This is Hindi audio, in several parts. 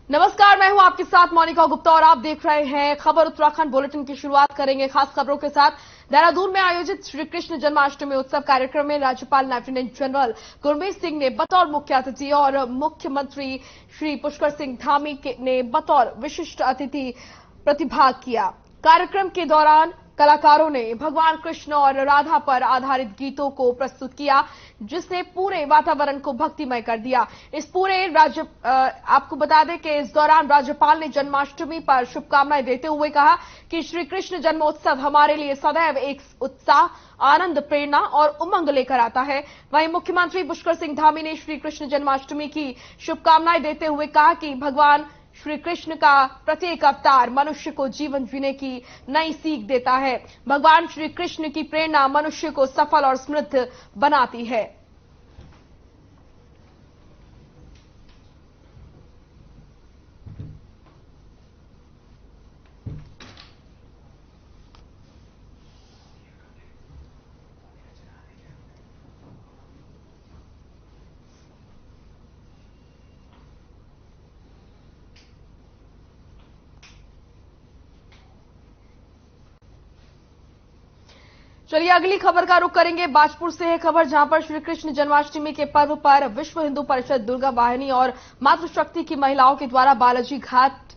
नमस्कार, मैं हूं आपके साथ मोनिका गुप्ता और आप देख रहे हैं खबर उत्तराखंड बुलेटिन की शुरुआत करेंगे खास खबरों के साथ। देहरादून में आयोजित श्री कृष्ण जन्माष्टमी उत्सव कार्यक्रम में राज्यपाल लेफ्टिनेंट जनरल गुरमीत सिंह ने बतौर मुख्य अतिथि और मुख्यमंत्री श्री पुष्कर सिंह धामी ने बतौर विशिष्ट अतिथि प्रतिभाग किया। कार्यक्रम के दौरान कलाकारों ने भगवान कृष्ण और राधा पर आधारित गीतों को प्रस्तुत किया, जिसने पूरे वातावरण को भक्तिमय कर दिया। आपको बता दें कि इस दौरान राज्यपाल ने जन्माष्टमी पर शुभकामनाएं देते हुए कहा कि श्री कृष्ण जन्मोत्सव हमारे लिए सदैव एक उत्साह, आनंद, प्रेरणा और उमंग लेकर आता है। वहीं मुख्यमंत्री पुष्कर सिंह धामी ने श्री कृष्ण जन्माष्टमी की शुभकामनाएं देते हुए कहा कि भगवान श्री कृष्ण का प्रत्येक अवतार मनुष्य को जीवन जीने की नई सीख देता है। भगवान श्री कृष्ण की प्रेरणा मनुष्य को सफल और समृद्ध बनाती है। चलिए अगली खबर का रुख करेंगे। बाजपुर से है खबर, जहां पर श्री कृष्ण जन्माष्टमी के पर्व पर विश्व हिंदू परिषद दुर्गा वाहिनी और मातृशक्ति की महिलाओं के द्वारा बालाजी घाट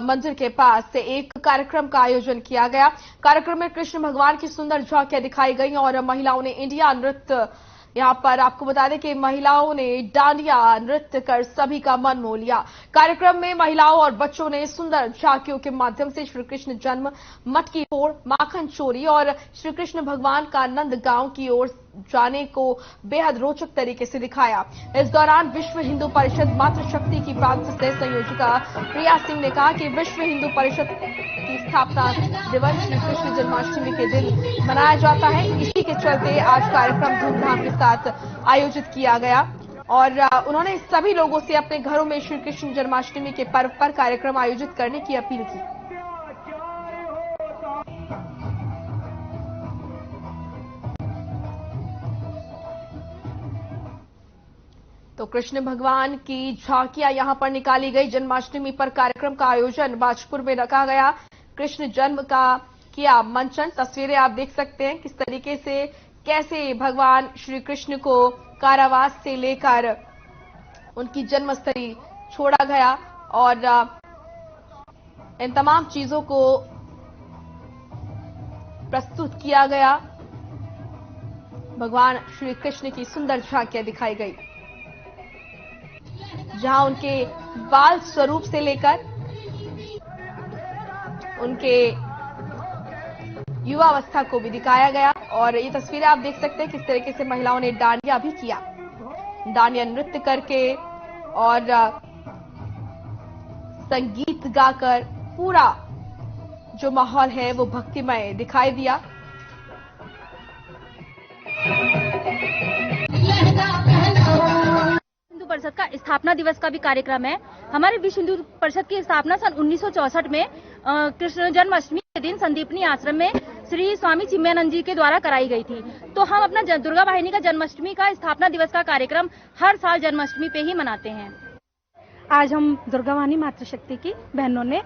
मंदिर के पास से एक कार्यक्रम का आयोजन किया गया। कार्यक्रम में कृष्ण भगवान की सुंदर झांकियां दिखाई गई और महिलाओं ने इंडिया नृत्य, यहां पर आपको बता दें कि महिलाओं ने डांडिया नृत्य कर सभी का मन मोह लिया। कार्यक्रम में महिलाओं और बच्चों ने सुंदर झांकियों के माध्यम से श्री कृष्ण जन्म, मटकी फोड़, माखन चोरी और श्री कृष्ण भगवान का नंद गांव की ओर जाने को बेहद रोचक तरीके से दिखाया। इस दौरान विश्व हिंदू परिषद मातृशक्ति की प्रांत से संयोजिका प्रिया सिंह ने कहा कि विश्व हिंदू परिषद की स्थापना दिवस श्री कृष्ण जन्माष्टमी के दिन मनाया जाता है। इसी के चलते आज कार्यक्रम धूमधाम के साथ आयोजित किया गया और उन्होंने सभी लोगों से अपने घरों में श्री कृष्ण जन्माष्टमी के पर्व पर कार्यक्रम आयोजित करने की अपील की। तो कृष्ण भगवान की झांकियां यहां पर निकाली गई। जन्माष्टमी पर कार्यक्रम का आयोजन बाजपुर में रखा गया। कृष्ण जन्म का किया मंचन। तस्वीरें आप देख सकते हैं किस तरीके से कैसे भगवान श्री कृष्ण को कारावास से लेकर उनकी जन्मस्थली छोड़ा गया और इन तमाम चीजों को प्रस्तुत किया गया। भगवान श्री कृष्ण की सुंदर झांकियां दिखाई गई, जहां उनके बाल स्वरूप से लेकर उनके युवावस्था को भी दिखाया गया। और ये तस्वीरें आप देख सकते हैं किस तरीके से महिलाओं ने डांडिया भी किया, डांडिया नृत्य करके और संगीत गाकर पूरा जो माहौल है वो भक्तिमय दिखाई दिया। परिषद का स्थापना दिवस का भी कार्यक्रम है। हमारे विश्व हिंदू परिषद की स्थापना सन 1964 में कृष्ण जन्माष्टमी के दिन संदीपनी आश्रम में श्री स्वामी चिन्मयानंद जी के द्वारा कराई गई थी। तो हम अपना दुर्गा वाहिनी का जन्माष्टमी का स्थापना दिवस का कार्यक्रम हर साल जन्माष्टमी पे ही मनाते हैं। आज हम दुर्गा वाहिनी मातृशक्ति की बहनों ने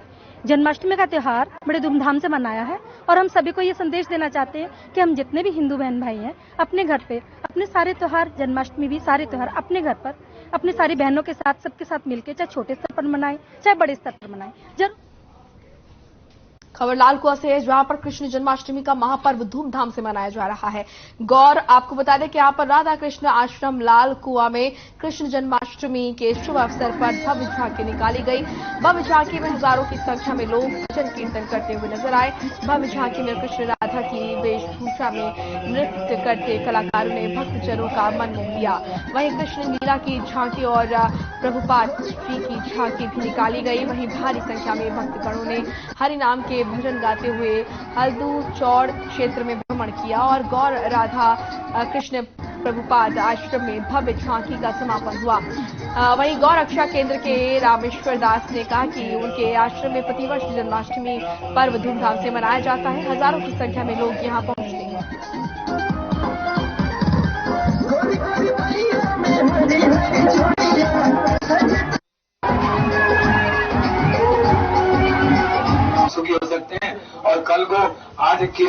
जन्माष्टमी का त्योहार बड़े धूमधाम से मनाया है और हम सभी को ये संदेश देना चाहते हैं कि हम जितने भी हिंदू बहन भाई हैं अपने घर पे अपने सारे त्योहार, जन्माष्टमी भी सारे त्योहार अपने घर पर अपनी सारी बहनों के साथ, सबके साथ मिलकर, चाहे छोटे स्तर पर मनाएं चाहे बड़े स्तर पर मनाएं। जरूर खबर लालकुआ से है, जहां पर कृष्ण जन्माष्टमी का महापर्व धूमधाम से मनाया जा रहा है। गौर आपको बता दें कि यहां पर राधा कृष्ण आश्रम लालकुआ में कृष्ण जन्माष्टमी के शुभ अवसर पर भव्य झांकी निकाली गई। भव्य झांकी में हजारों की संख्या में लोग भजन कीर्तन करते हुए नजर आए। भव्य झांकी में कृष्ण राधा की वेशभूषा में नृत्य करते कलाकारों ने भक्तजनों का मन मोह लिया। वहीं कृष्ण लीला की झांकी और प्रभुपाद जी की झांकी भी निकाली गई। वहीं भारी संख्या में भक्तगणों ने हरिनाम के भजन गाते हुए हल्दू चौड़ क्षेत्र में भ्रमण किया और गौर राधा कृष्ण प्रभुपाद आश्रम में भव्य झांकी का समापन हुआ। वहीं गौ रक्षा केंद्र के रामेश्वर दास ने कहा कि उनके आश्रम में प्रतिवर्ष जन्माष्टमी पर्व धूमधाम से मनाया जाता है। हजारों की संख्या में लोग यहां पहुंचते हैं।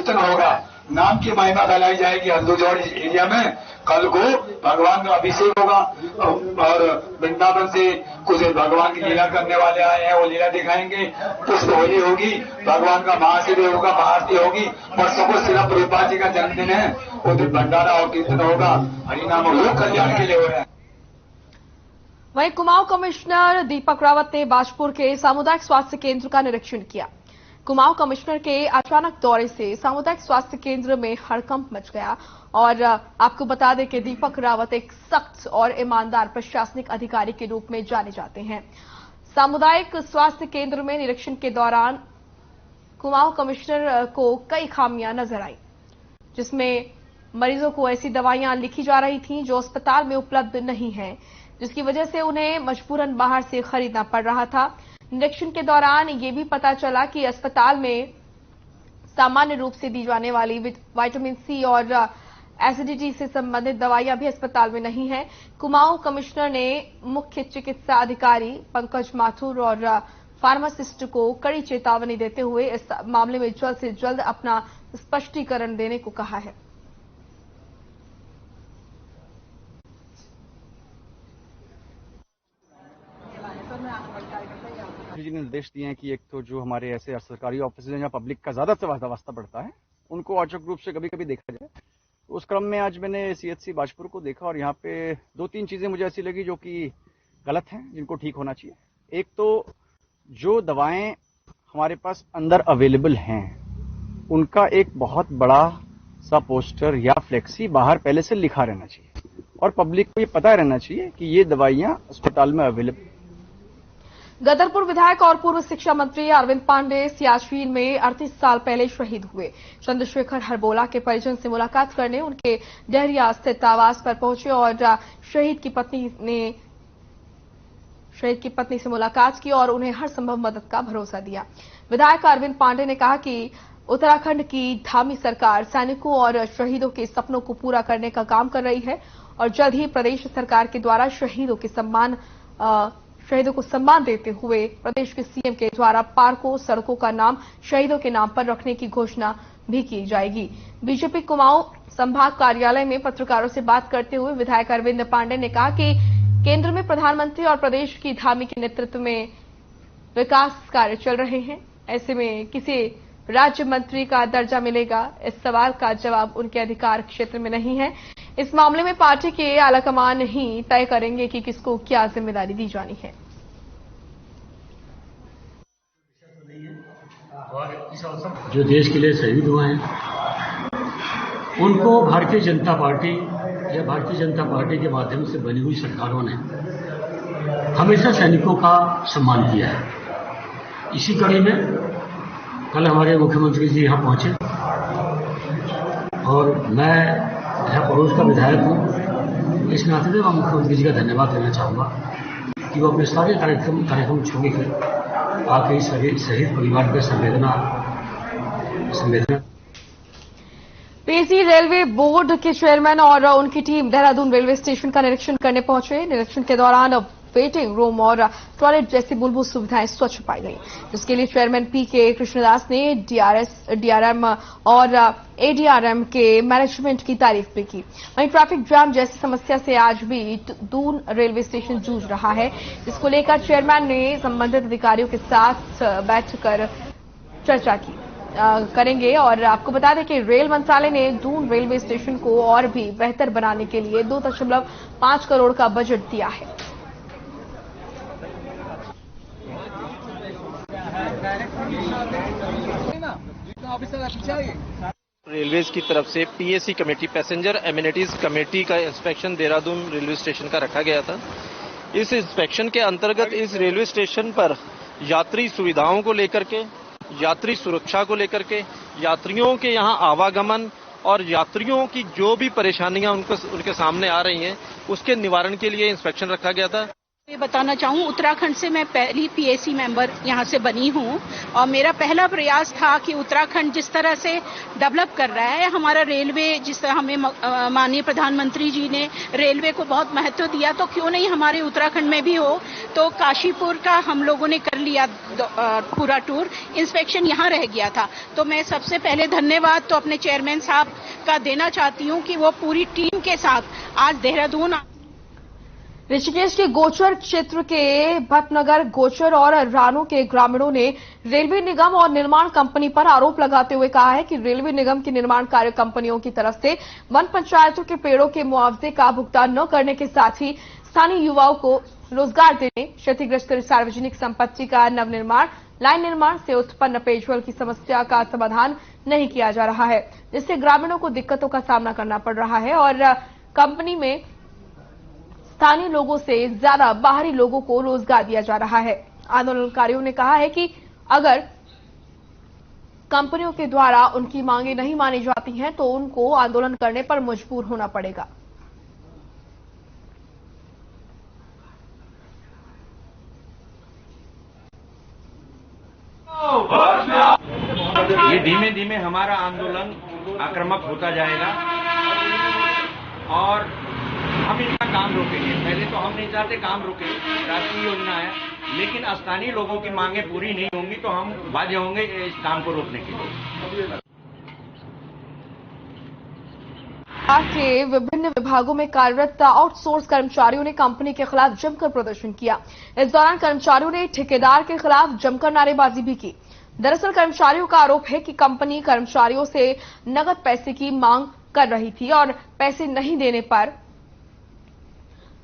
कीर्तन होगा, नाम की महिमा फैलाई जाएगी हल्दूजौड़ एरिया में। कल को भगवान का अभिषेक होगा और वृंदावन से कुछ भगवान की लीला करने वाले आए हैं, वो लीला दिखाएंगे। पुष्प होली होगी, भगवान का महाशिव होगा, महाआरती होगी। परसों को श्रील प्रभुपाद जी का जन्मदिन है, वो दिन भंडारा और कीर्तन होगा। हरिनाम लोक कल्याण के लिए हो रहा है। वहीं कुमाऊं कमिश्नर दीपक रावत ने बाजपुर के सामुदायिक स्वास्थ्य केंद्र का निरीक्षण किया। कुमाऊं कमिश्नर के अचानक दौरे से सामुदायिक स्वास्थ्य केंद्र में हड़कंप मच गया और आपको बता दें कि दीपक रावत एक सख्त और ईमानदार प्रशासनिक अधिकारी के रूप में जाने जाते हैं। सामुदायिक स्वास्थ्य केंद्र में निरीक्षण के दौरान कुमाऊं कमिश्नर को कई खामियां नजर आई, जिसमें मरीजों को ऐसी दवाइयां लिखी जा रही थीं जो अस्पताल में उपलब्ध नहीं है, जिसकी वजह से उन्हें मजबूरन बाहर से खरीदना पड़ रहा था। निरीक्षण के दौरान ये भी पता चला कि अस्पताल में सामान्य रूप से दी जाने वाली विटामिन सी और एसिडिटी से संबंधित दवाइयां भी अस्पताल में नहीं है। कुमाऊं कमिश्नर ने मुख्य चिकित्सा अधिकारी पंकज माथुर और फार्मासिस्ट को कड़ी चेतावनी देते हुए इस मामले में जल्द से जल्द अपना स्पष्टीकरण देने को कहा है। जी ने निर्देश दिए हैं कि एक तो जो हमारे ऐसे सरकारी ऑफिस हैं जहाँ पब्लिक का ज्यादा से वास्ता पड़ता है, उनको औचक रूप से कभी कभी देखा जाए। तो उस क्रम में आज मैंने सीएचसी बाजपुर को देखा और यहाँ पे 2-3 चीजें मुझे ऐसी लगी जो कि गलत हैं, जिनको ठीक होना चाहिए। एक तो जो दवाएं हमारे पास अंदर अवेलेबल हैं, उनका एक बहुत बड़ा सा पोस्टर या फ्लेक्सी बाहर पहले से लिखा रहना चाहिए और पब्लिक को ये पता रहना चाहिए कि ये दवाइयां अस्पताल में अवेलेबल। गदरपुर विधायक और पूर्व शिक्षा मंत्री अरविंद पांडे सियाचिन में 38 साल पहले शहीद हुए। चंद्रशेखर हरबोला के परिजन से मुलाकात करने उनके डहरिया स्थित आवास पर पहुंचे और शहीद की पत्नी से मुलाकात की और उन्हें हर संभव मदद का भरोसा दिया। विधायक अरविंद पांडे ने कहा कि उत्तराखंड की धामी सरकार सैनिकों और शहीदों के सपनों को पूरा करने का काम कर रही है और जल्द ही प्रदेश सरकार के द्वारा शहीदों को सम्मान देते हुए प्रदेश के सीएम के द्वारा पार्कों, सड़कों का नाम शहीदों के नाम पर रखने की घोषणा भी की जाएगी। बीजेपी कुमाऊं संभाग कार्यालय में पत्रकारों से बात करते हुए विधायक अरविंद पांडे ने कहा कि केंद्र में प्रधानमंत्री और प्रदेश की धामी के नेतृत्व में विकास कार्य चल रहे हैं। ऐसे में किसी राज्य मंत्री का दर्जा मिलेगा, इस सवाल का जवाब उनके अधिकार क्षेत्र में नहीं है। इस मामले में पार्टी के आलाकमान ही तय करेंगे कि किसको क्या जिम्मेदारी दी जानी है। जो देश के लिए शहीद हुए हैं, उनको भारतीय जनता पार्टी या भारतीय जनता पार्टी के माध्यम से बनी हुई सरकारों ने हमेशा सैनिकों का सम्मान किया है। इसी कड़ी में कल हमारे मुख्यमंत्री जी यहाँ पहुंचे और मैं यहाँ पड़ोस का विधायक हूँ, इस नाते मैं मुख्यमंत्री जी का धन्यवाद देना चाहूँगा कि वो अपने सारे कार्यक्रम छोड़ के आके इस शहीद परिवार पर संवेदना पीसी रेलवे बोर्ड के चेयरमैन और उनकी टीम देहरादून रेलवे स्टेशन का निरीक्षण करने पहुंचे। निरीक्षण के दौरान वेटिंग रूम और टॉयलेट जैसी मूलभूत सुविधाएं स्वच्छ पाई गई, जिसके लिए चेयरमैन पीके कृष्णदास ने डीआरएम और एडीआरएम के मैनेजमेंट की तारीफ भी की। वहीं ट्रैफिक जाम जैसी समस्या से आज भी दून रेलवे स्टेशन जूझ रहा है, जिसको लेकर चेयरमैन ने संबंधित अधिकारियों के साथ बैठकर चर्चा करेंगे। और आपको बता दें कि रेल मंत्रालय ने दून रेलवे स्टेशन को और भी बेहतर बनाने के लिए 2.5 करोड़ का बजट दिया है। रेलवेज की तरफ से PAC committee, passenger amenities committee का इंस्पेक्शन देहरादून रेलवे स्टेशन का रखा गया था। इस इंस्पेक्शन के अंतर्गत इस रेलवे स्टेशन पर यात्री सुविधाओं को लेकर के, यात्री सुरक्षा को लेकर के, यात्रियों के यहां आवागमन और यात्रियों की जो भी परेशानियां उनके सामने आ रही हैं, उसके निवारण के लिए इंस्पेक्शन रखा गया था। ये बताना चाहूँ, उत्तराखंड से मैं पहली पीएसी मेंबर यहाँ से बनी हूँ और मेरा पहला प्रयास था कि उत्तराखंड जिस तरह से डेवलप कर रहा है, हमारा रेलवे, जिस तरह हमें माननीय प्रधानमंत्री जी ने रेलवे को बहुत महत्व दिया, तो क्यों नहीं हमारे उत्तराखंड में भी हो। तो काशीपुर का हम लोगों ने कर लिया पूरा टूर, इंस्पेक्शन यहाँ रह गया था। तो मैं सबसे पहले धन्यवाद तो अपने चेयरमैन साहब का देना चाहती हूँ कि वो पूरी टीम के साथ आज देहरादून। ऋषिकेश के गोचर क्षेत्र के भटनगर, गोचर और रानू के ग्रामीणों ने रेलवे निगम और निर्माण कंपनी पर आरोप लगाते हुए कहा है कि रेलवे निगम की निर्माण कार्य कंपनियों की तरफ से वन पंचायतों के पेड़ों के मुआवजे का भुगतान न करने के साथ ही स्थानीय युवाओं को रोजगार देने, क्षतिग्रस्त सार्वजनिक संपत्ति का नवनिर्माण, लाइन निर्माण से उत्पन्न पेयजल की समस्या का समाधान नहीं किया जा रहा है, जिससे ग्रामीणों को दिक्कतों का सामना करना पड़ रहा है और कंपनी में स्थानीय लोगों से ज्यादा बाहरी लोगों को रोजगार दिया जा रहा है। आंदोलनकारियों ने कहा है कि अगर कंपनियों के द्वारा उनकी मांगे नहीं मानी जाती हैं तो उनको आंदोलन करने पर मजबूर होना पड़ेगा। ये धीमे धीमे हमारा आंदोलन आक्रामक होता जाएगा और हम इनका काम रोकेंगे। पहले तो हम नहीं चाहते काम रोकें, राष्ट्रीय योजना है, लेकिन स्थानीय लोगों की मांगे पूरी नहीं होंगी तो हम बाध्य होंगे इस काम को रोकने के लिए। के विभिन्न विभागों में कार्यरत आउटसोर्स कर्मचारियों ने कंपनी के खिलाफ जमकर प्रदर्शन किया। इस दौरान कर्मचारियों ने ठेकेदार के खिलाफ जमकर नारेबाजी भी की। दरअसल कर्मचारियों का आरोप है कि कंपनी कर्मचारियों से नकद पैसे की मांग कर रही थी और पैसे नहीं देने पर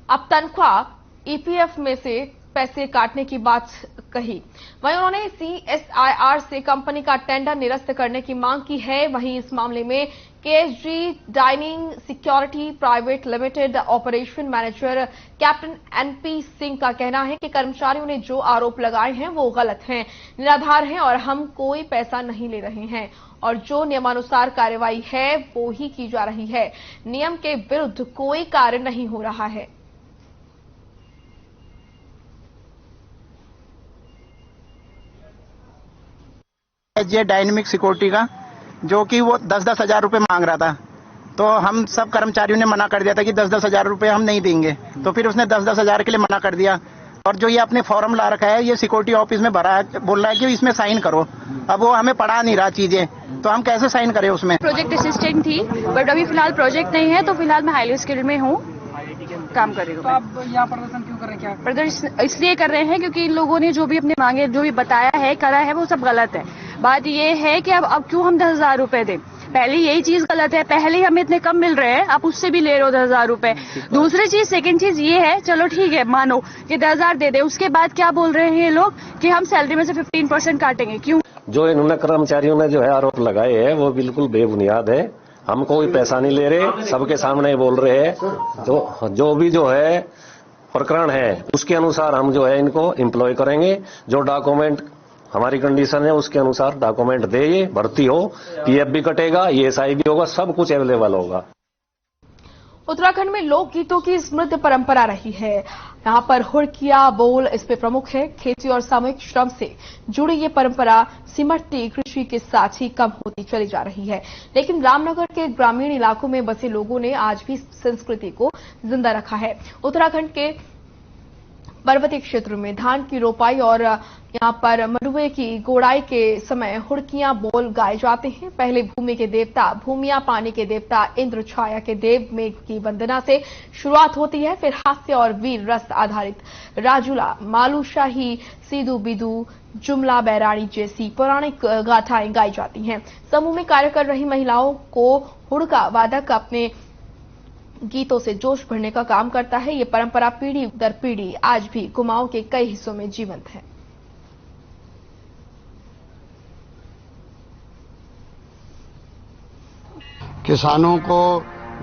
अब तनख्वाह ईपीएफ में से पैसे काटने की बात कही। वहीं उन्होंने सीएसआईआर से कंपनी का टेंडर निरस्त करने की मांग की है। वहीं इस मामले में KSG dining security private limited operation manager captain NP Singh का कहना है कि कर्मचारियों ने जो आरोप लगाए हैं वो गलत हैं, निराधार हैं और हम कोई पैसा नहीं ले रहे हैं और जो नियमानुसार कार्रवाई है वो ही की जा रही है। नियम के विरुद्ध कोई कार्य नहीं हो रहा है। ये डायनेमिक सिक्योरिटी का जो कि वो 10-10 हजार रुपए मांग रहा था, तो हम सब कर्मचारियों ने मना कर दिया था कि 10-10 हजार रुपए हम नहीं देंगे। तो फिर उसने 10-10 हजार के लिए मना कर दिया और जो ये अपने फॉर्म ला रखा है, ये सिक्योरिटी ऑफिस में भरा है, बोल रहा है कि इसमें साइन करो। अब वो हमें पढ़ा नहीं रहा चीजें, तो हम कैसे साइन करें उसमें। प्रोजेक्ट असिस्टेंट थी, बट अभी फिलहाल प्रोजेक्ट नहीं है, तो फिलहाल मैं हाईली स्किल्ड में हूँ, काम कर रही हूँ। तो आप यहाँ प्रदर्शन क्यों कर रहे हैं? क्या प्रदर्शन इसलिए कर रहे हैं क्योंकि इन लोगों ने जो भी अपने मांगे, जो भी बताया है, करा है, वो सब गलत है। बात ये है कि अब क्यों हम 10,000 रुपए दें? पहले यही चीज गलत है, पहले ही हमें इतने कम मिल रहे हैं, आप उससे भी ले रहे हो 10,000 रुपए। दूसरी चीज, सेकंड चीज ये है, चलो ठीक है मानो कि 10,000 दे दे, उसके बाद क्या बोल रहे हैं ये लोग कि हम सैलरी में से 15% काटेंगे। क्यों? जो इन्होंने कर्मचारियों ने जो है आरोप लगाए हैं वो बिल्कुल बेबुनियाद है। हम कोई पैसा नहीं ले रहे, सबके सामने बोल रहे हैं। जो भी जो है प्रकरण है उसके अनुसार हम जो है इनको एम्प्लॉय करेंगे। जो डॉक्यूमेंट हमारी कंडीशन है उसके अनुसार डॉक्यूमेंट दे, ये भर्ती हो, पीएफ भी कटेगा, ईएसआई भी होगा, सब कुछ अवेलेबल होगा। उत्तराखंड में लोकगीतों की समृद्ध परंपरा रही है। यहाँ पर हुड़किया बोल इस पे प्रमुख है। खेती और सामूहिक श्रम से जुड़ी ये परंपरा सिमटती कृषि के साथ ही कम होती चली जा रही है, लेकिन रामनगर के ग्रामीण इलाकों में बसे लोगों ने आज भी संस्कृति को जिंदा रखा है। उत्तराखंड के पर्वतीय क्षेत्र में धान की रोपाई और यहाँ पर मड़ुए की गोड़ाई के समय हुड़कियां बोल गाए जाते हैं। पहले भूमि के देवता भूमिया, पानी के देवता इंद्र, छाया के देव मेघ की वंदना से शुरुआत होती है। फिर हास्य और वीर रस आधारित राजुला, मालूशाही, सीदू बिदू, जुमला बैराणी जैसी पौराणिक गाथाएं गाई जाती हैं। समूह में कार्य कर रही महिलाओं को हुड़का वादक अपने गीतों से जोश भरने का काम करता है। ये परंपरा पीढ़ी दर पीढ़ी आज भी कुमाऊं के कई हिस्सों में जीवंत है। किसानों को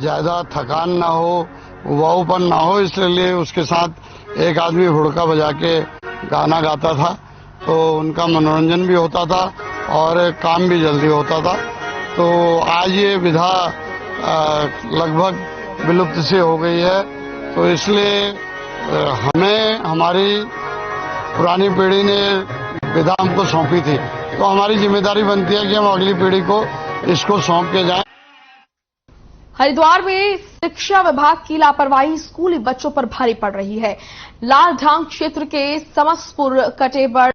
ज्यादा थकान ना हो, उबाऊपन ना हो, इसलिए उसके साथ एक आदमी हुड़का बजा के गाना गाता था, तो उनका मनोरंजन भी होता था और काम भी जल्दी होता था। तो आज ये विधा लगभग विलुप्त से हो गई है, तो इसलिए हमें हमारी पुरानी पीढ़ी ने विधा हमको सौंपी थी, तो हमारी जिम्मेदारी बनती है कि हम अगली पीढ़ी को इसको सौंप के जाएं। हरिद्वार में शिक्षा विभाग की लापरवाही स्कूली बच्चों पर भारी पड़ रही है। लालढांग क्षेत्र के समसपुर कटेबड़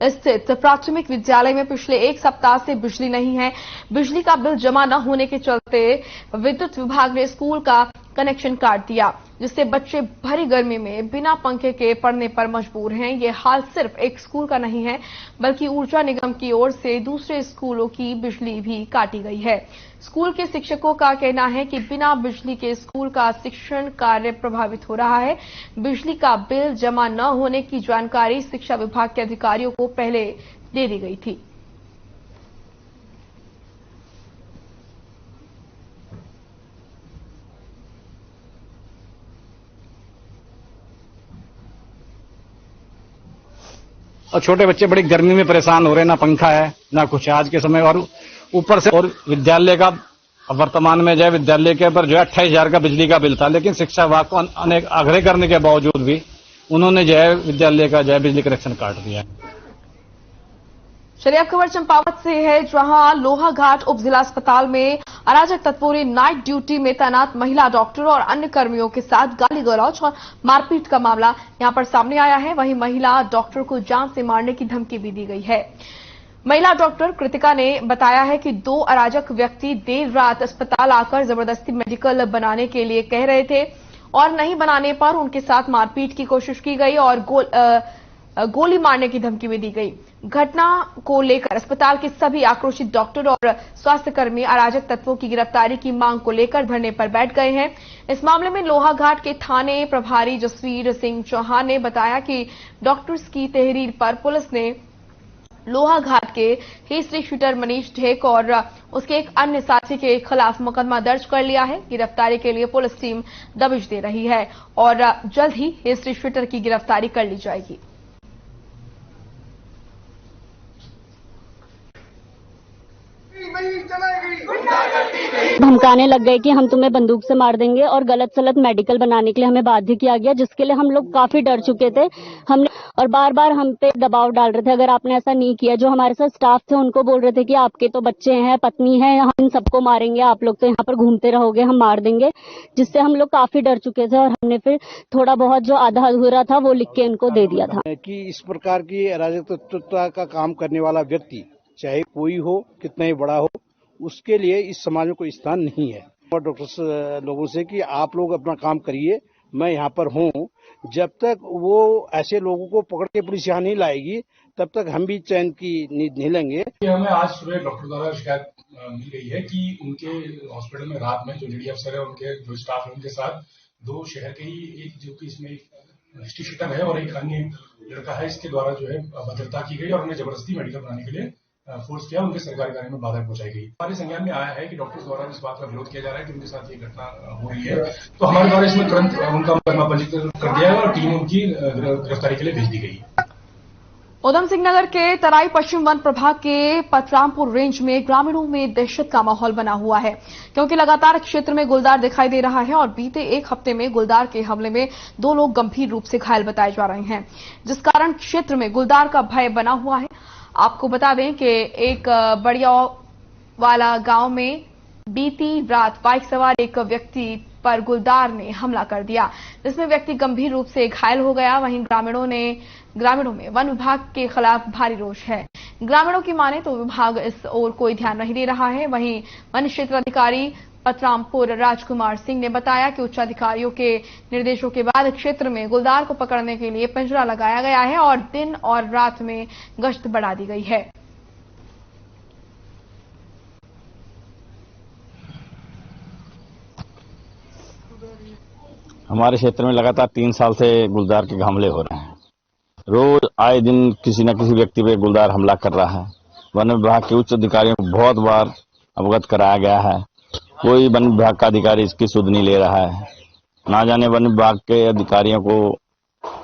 स्थित प्राथमिक विद्यालय में पिछले एक सप्ताह से बिजली नहीं है। बिजली का बिल जमा न होने के चलते विद्युत विभाग ने स्कूल का कनेक्शन काट दिया, जिससे बच्चे भरी गर्मी में बिना पंखे के पढ़ने पर मजबूर हैं। ये हाल सिर्फ एक स्कूल का नहीं है, बल्कि ऊर्जा निगम की ओर से दूसरे स्कूलों की बिजली भी काटी गई है। स्कूल के शिक्षकों का कहना है कि बिना बिजली के स्कूल का शिक्षण कार्य प्रभावित हो रहा है। बिजली का बिल जमा न होने की जानकारी शिक्षा विभाग के अधिकारियों को पहले दे दी गई थी। और छोटे बच्चे बड़ी गर्मी में परेशान हो रहे हैं, ना पंखा है ना कुछ है आज के समय, और ऊपर से और विद्यालय का वर्तमान में जो है विद्यालय के ऊपर जो है 28,000 का बिजली का बिल था, लेकिन शिक्षा विभाग को अनेक आग्रह करने के बावजूद भी उन्होंने जो है विद्यालय का जो है बिजली कनेक्शन काट दिया। चलिए अब खबर चंपावत से है, जहां लोहाघाट उप जिला अस्पताल में अराजक तत्वों ने नाइट ड्यूटी में तैनात महिला डॉक्टर और अन्य कर्मियों के साथ गाली गलौज और मारपीट का मामला यहां पर सामने आया है। वहीं महिला डॉक्टर को जान से मारने की धमकी भी दी गई है। महिला डॉक्टर कृतिका ने बताया है कि 2 अराजक व्यक्ति देर रात अस्पताल आकर जबरदस्ती मेडिकल बनाने के लिए कह रहे थे और नहीं बनाने पर उनके साथ मारपीट की कोशिश की गई और गोली मारने की धमकी भी दी गई। घटना को लेकर अस्पताल के सभी आक्रोशित डॉक्टर और स्वास्थ्यकर्मी अराजक तत्वों की गिरफ्तारी की मांग को लेकर धरने पर बैठ गए हैं। इस मामले में लोहाघाट के थाने प्रभारी जसवीर सिंह चौहान ने बताया कि डॉक्टर्स की तहरीर पर पुलिस ने लोहाघाट के हिस्ट्री शूटर मनीष ढेक और उसके एक अन्य साथी के खिलाफ मुकदमा दर्ज कर लिया है। गिरफ्तारी के लिए पुलिस टीम दबिश दे रही है और जल्द ही हिस्ट्री शूटर की गिरफ्तारी कर ली जाएगी। धमकाने लग गए कि हम तुम्हें बंदूक से मार देंगे और गलत सलत मेडिकल बनाने के लिए हमें बाध्य किया गया, जिसके लिए हम लोग काफी डर चुके थे। हमने और बार बार हम पे दबाव डाल रहे थे, अगर आपने ऐसा नहीं किया। जो हमारे साथ स्टाफ थे उनको बोल रहे थे कि आपके तो बच्चे हैं, पत्नी है, हम इन सबको मारेंगे, आप लोग तो यहाँ पर घूमते रहोगे, हम मार देंगे, जिससे हम लोग काफी डर चुके थे। और हमने फिर थोड़ा बहुत जो आधा अधूरा था वो लिख के इनको दे दिया था कि इस प्रकार की अराजकता का काम करने वाला व्यक्ति चाहे कोई हो, कितना ही बड़ा हो, उसके लिए इस समाज में कोई स्थान नहीं है। और डॉक्टर्स लोगों से कि आप लोग अपना काम करिए, मैं यहाँ पर हूँ, जब तक वो ऐसे लोगों को पकड़ के पुलिस यहाँ नहीं लाएगी तब तक हम भी चैन की नींद नहीं लेंगे। हमें आज सुबह डॉक्टर द्वारा शिकायत मिल गई है कि उनके हॉस्पिटल में रात में जो लेडी अफसर है उनके जो स्टाफ है उनके साथ 2 शहर के ही एक जो कि इसमें हिस्ट्री शूटर है और एक अन्य लड़का है, इसके द्वारा जो है भद्रता की गई और उन्हें जबरदस्ती मेडिकल बनाने के लिए फोर्स किया, उनके सरकारी कार्य में बाधा पहुंचाई गई। हमारे संज्ञान में आया है कि डॉक्टर्स द्वारा इस बात का विरोध किया जा रहा है कि उनके साथ ये घटना हो रही है, तो हमारे द्वारा इसमें तुरंत उनका मुकदमा पंजीकृत कर दिया है और टीम उनकी गिरफ्तारी के लिए भेज दी गई है। उधम सिंह नगर के तराई पश्चिम वन प्रभाग के पतरामपुर रेंज में ग्रामीणों में दहशत का माहौल बना हुआ है, क्योंकि लगातार क्षेत्र में गुलदार दिखाई दे रहा है और बीते एक हफ्ते में गुलदार के हमले में 2 लोग गंभीर रूप से घायल बताए जा रहे हैं, जिस कारण क्षेत्र में गुलदार का भय बना हुआ है। आपको बता दें कि एक बड़िया वाला गांव में बीती रात बाइक सवार एक व्यक्ति पर गुलदार ने हमला कर दिया, जिसमें व्यक्ति गंभीर रूप से घायल हो गया। वहीं ग्रामीणों में वन विभाग के खिलाफ भारी रोष है। ग्रामीणों की माने तो विभाग इस ओर कोई ध्यान नहीं दे रहा है। वहीं वन क्षेत्र अधिकारी पतरामपुर राजकुमार सिंह ने बताया कि उच्चाधिकारियों के निर्देशों के बाद क्षेत्र में गुलदार को पकड़ने के लिए पिंजरा लगाया गया है और दिन और रात में गश्त बढ़ा दी गई है। हमारे क्षेत्र में लगातार 3 साल से गुलदार के हमले हो रहे हैं। रोज आए दिन किसी न किसी व्यक्ति पे गुलदार हमला कर रहा है। वन विभाग के उच्च अधिकारियों को बहुत बार अवगत कराया गया है, कोई वन विभाग का अधिकारी इसकी सुध नहीं ले रहा है। ना जाने वन विभाग के अधिकारियों को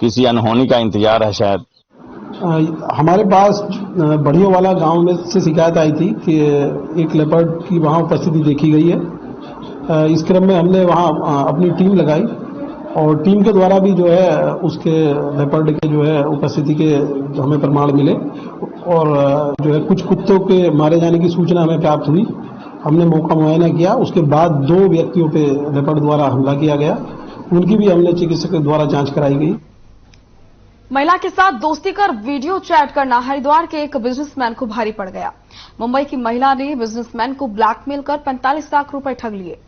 किसी अनहोनी का इंतजार है शायद। हमारे पास बढ़िया वाला गांव में से शिकायत आई थी कि एक लेपर्ड की वहां उपस्थिति देखी गई है। इस क्रम में हमने वहां अपनी टीम लगाई और टीम के द्वारा भी जो है उसके लेपर्ड के जो है उपस्थिति के हमें प्रमाण मिले और जो है कुछ कुत्तों के मारे जाने की सूचना हमें प्राप्त हुई। हमने मौका मुआयना किया, उसके बाद 2 व्यक्तियों पे लेपर्ड द्वारा हमला किया गया, उनकी भी हमने चिकित्सक द्वारा जांच कराई गई। महिला के साथ दोस्ती कर वीडियो चैट करना हरिद्वार के एक बिजनेसमैन को भारी पड़ गया। मुंबई की महिला ने बिजनेसमैन को ब्लैकमेल कर 45 लाख रुपए ठग लिए।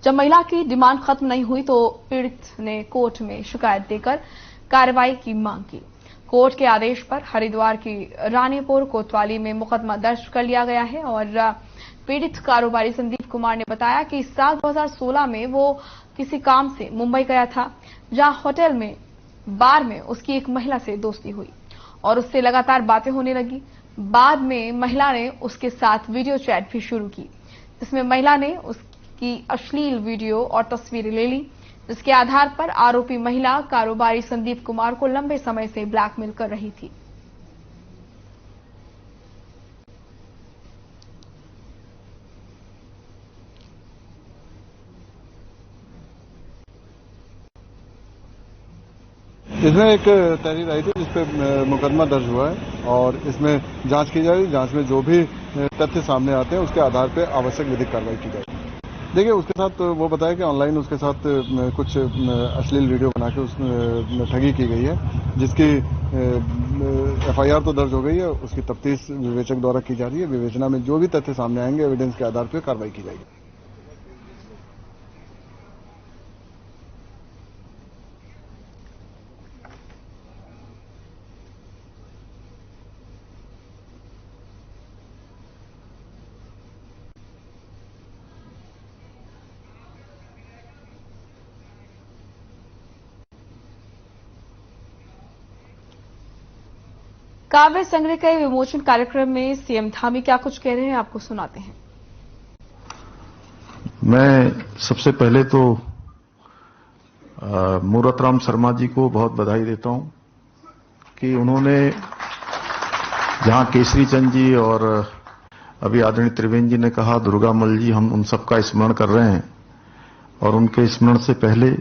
जब महिला की डिमांड खत्म नहीं हुई तो पीड़ित ने कोर्ट में शिकायत देकर कार्रवाई की मांग की। कोर्ट के आदेश पर हरिद्वार की रानीपुर कोतवाली में मुकदमा दर्ज कर लिया गया है और पीड़ित कारोबारी संदीप कुमार ने बताया कि साल 2016 में वो किसी काम से मुंबई गया था, जहां होटल में बार में उसकी एक महिला से दोस्ती हुई और उससे लगातार बातें होने लगी। बाद में महिला ने उसके साथ वीडियो चैट भी शुरू की, जिसमें महिला ने उसकी अश्लील वीडियो और तस्वीरें ले ली, जिसके आधार पर आरोपी महिला कारोबारी संदीप कुमार को लंबे समय से ब्लैकमेल कर रही थी। इसमें एक तहरीर आई थी जिसपे मुकदमा दर्ज हुआ है और इसमें जांच की जा रही है। जांच में जो भी तथ्य सामने आते हैं उसके आधार पर आवश्यक विधिक कार्रवाई की जाएगी। देखिए, उसके साथ वो बताया कि ऑनलाइन उसके साथ कुछ अश्लील वीडियो बना के उस ठगी की गई है, जिसकी एफआईआर तो दर्ज हो गई है। उसकी तफ्तीश विवेचक द्वारा की जा रही है। विवेचना में जो भी तथ्य सामने आएंगे एविडेंस के आधार पर कार्रवाई की जाएगी। काव्य संग्रह के विमोचन कार्यक्रम में सीएम धामी क्या कुछ कह रहे हैं, आपको सुनाते हैं। मैं सबसे पहले तो मूरतराम शर्मा जी को बहुत बधाई देता हूं कि उन्होंने जहां केसरी चंद जी और अभी आदरणीय त्रिवेंद्र जी ने कहा दुर्गामल जी, हम उन सबका स्मरण कर रहे हैं और उनके स्मरण से पहले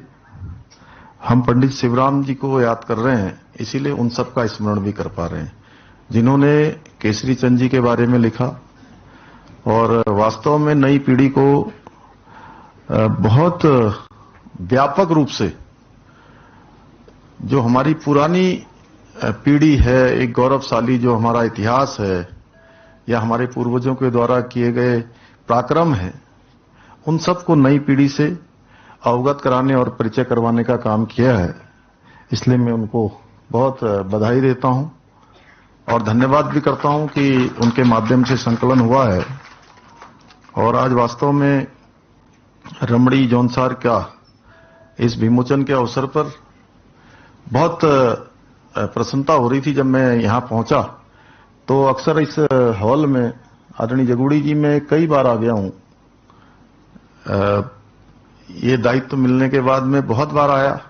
हम पंडित शिवराम जी को याद कर रहे हैं, इसीलिए उन सबका स्मरण भी कर पा रहे हैं जिन्होंने केसरी चंद जी के बारे में लिखा और वास्तव में नई पीढ़ी को बहुत व्यापक रूप से जो हमारी पुरानी पीढ़ी है, एक गौरवशाली जो हमारा इतिहास है या हमारे पूर्वजों के द्वारा किए गए पराक्रम है, उन सबको नई पीढ़ी से अवगत कराने और परिचय करवाने का काम किया है। इसलिए मैं उनको बहुत बधाई देता हूं और धन्यवाद भी करता हूं कि उनके माध्यम से संकलन हुआ है और आज वास्तव में रमणी जौनसार का इस विमोचन के अवसर पर बहुत प्रसन्नता हो रही थी। जब मैं यहां पहुंचा तो अक्सर इस हॉल में आदरणीय जगूड़ी जी मैं कई बार आ गया हूं। ये दायित्व मिलने के बाद मैं बहुत बार आया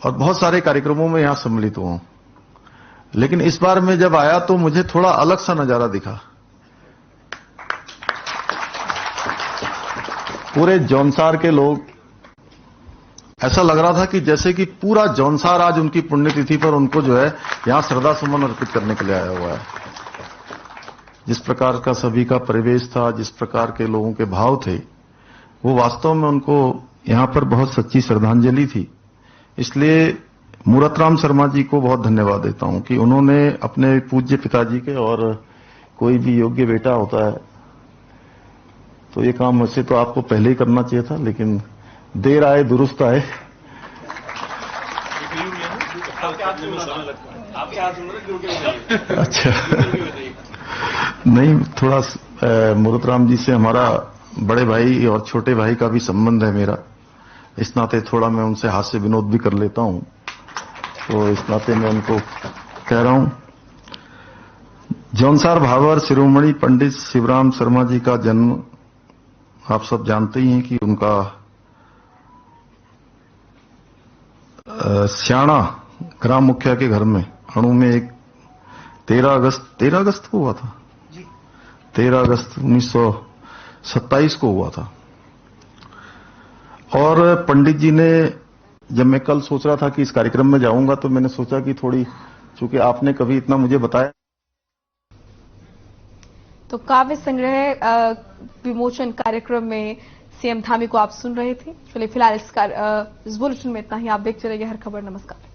और बहुत सारे कार्यक्रमों में यहां सम्मिलित हुआ हूं, लेकिन इस बार मैं जब आया तो मुझे थोड़ा अलग सा नजारा दिखा। पूरे जौनसार के लोग, ऐसा लग रहा था कि जैसे कि पूरा जौनसार आज उनकी पुण्यतिथि पर उनको जो है यहां श्रद्धा सुमन अर्पित करने के लिए आया हुआ है। जिस प्रकार का सभी का परिवेश था, जिस प्रकार के लोगों के भाव थे, वो वास्तव में उनको यहां पर बहुत सच्ची श्रद्धांजलि थी। इसलिए मूरतराम शर्मा जी को बहुत धन्यवाद देता हूं कि उन्होंने अपने पूज्य पिताजी के, और कोई भी योग्य बेटा होता है तो ये काम वैसे तो आपको पहले ही करना चाहिए था, लेकिन देर आए दुरुस्त आए। अच्छा, नहीं, थोड़ा मूरतराम जी से हमारा बड़े भाई और छोटे भाई का भी संबंध है मेरा, इस नाते थोड़ा मैं उनसे हास्य विनोद भी कर लेता हूं, तो इस नाते मैं उनको कह रहा हूं। जौनसार भावर शिरोमणि पंडित शिवराम शर्मा जी का जन्म आप सब जानते ही हैं कि उनका स्याणा ग्राम मुखिया के घर में अणु में एक 13 अगस्त को हुआ था, 13 अगस्त 1927 को हुआ था। और पंडित जी ने जब मैं कल सोच रहा था कि इस कार्यक्रम में जाऊंगा तो मैंने सोचा कि थोड़ी, चूंकि आपने कभी इतना मुझे बताया। तो काव्य संग्रह विमोचन कार्यक्रम में सीएम धामी को आप सुन रहे थे। चलिए फिलहाल इस बुलेटिन में इतना ही। आप देखते रहिए हर खबर। नमस्कार।